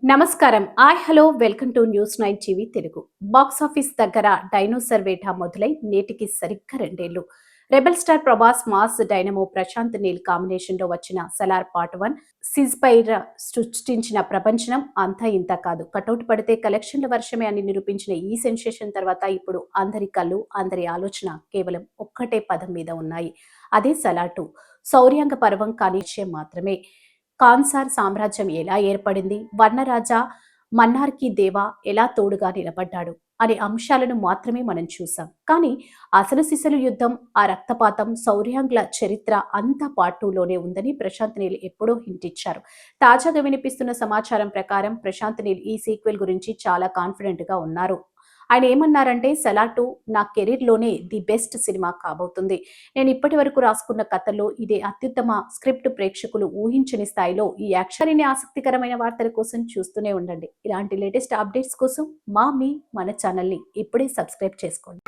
నమస్కారం. Hello welcome to news 9 TV Telugu. Box office దగ్గర dinosaur వేట మొదలై నేటికి సరిగ్గా 2 ఏళ్లు. Rebel star Prabhas mass dynamo Prashanth Neel combination లో వచ్చిన సలార్ పార్ట్ 1 సిజ్పైర్ సృష్టించిన ప్రపంచం అంతా ఇంత కాదు. కటౌట్ పడితే కలెక్షన్ల వర్షమే అని నిరూపించిన ఈ సెన్సేషన్ తర్వాత ఇప్పుడు అందరి కళ్ళు, అందరి ఆలోచన కేవలం ఒక్కటే పదం మీద ఉన్నాయి. అదే సలార్ 2 శౌర్యాంగ పర్వం కాని విషయం మాత్రమే. కాన్సార్ సామ్రాజ్యం ఎలా ఏర్పడింది, వర్ణరాజా మన్నార్కి దేవా ఎలా తోడుగా నిలబడ్డాడు అనే అంశాలను మాత్రమే మనం చూసాం. కానీ అసలు సిసలు యుద్ధం, ఆ రక్తపాతం, శౌర్యాంగ్ల చరిత్ర అంతా పార్ట్ 2లోనే ఉందని ప్రశాంత్ నీల్ ఎప్పుడో హింట్ ఇచ్చారు. తాజాగా వినిపిస్తున్న సమాచారం ప్రకారం ప్రశాంత్ నీల్ ఈ సీక్వెల్ గురించి చాలా కాన్ఫిడెంట్ గా ఉన్నారు. ఆయన ఏమన్నారంటే, సలార్ 2 నా కెరీర్‌లోనే ది బెస్ట్ సినిమా కాబోతుంది. నేను ఇప్పటి వరకు రాసుకున్న కథల్లో ఇదే అత్యుత్తమ స్క్రిప్ట్. ప్రేక్షకులు ఊహించని స్థాయిలో ఈ యాక్షన్ ఆసక్తికరమైన వార్తల కోసం చూస్తూనే ఉండండి. ఇలాంటి లేటెస్ట్ అప్డేట్స్ కోసం మీ మన ఛానల్‌ని ఇప్పుడే సబ్స్క్రైబ్ చేసుకోండి.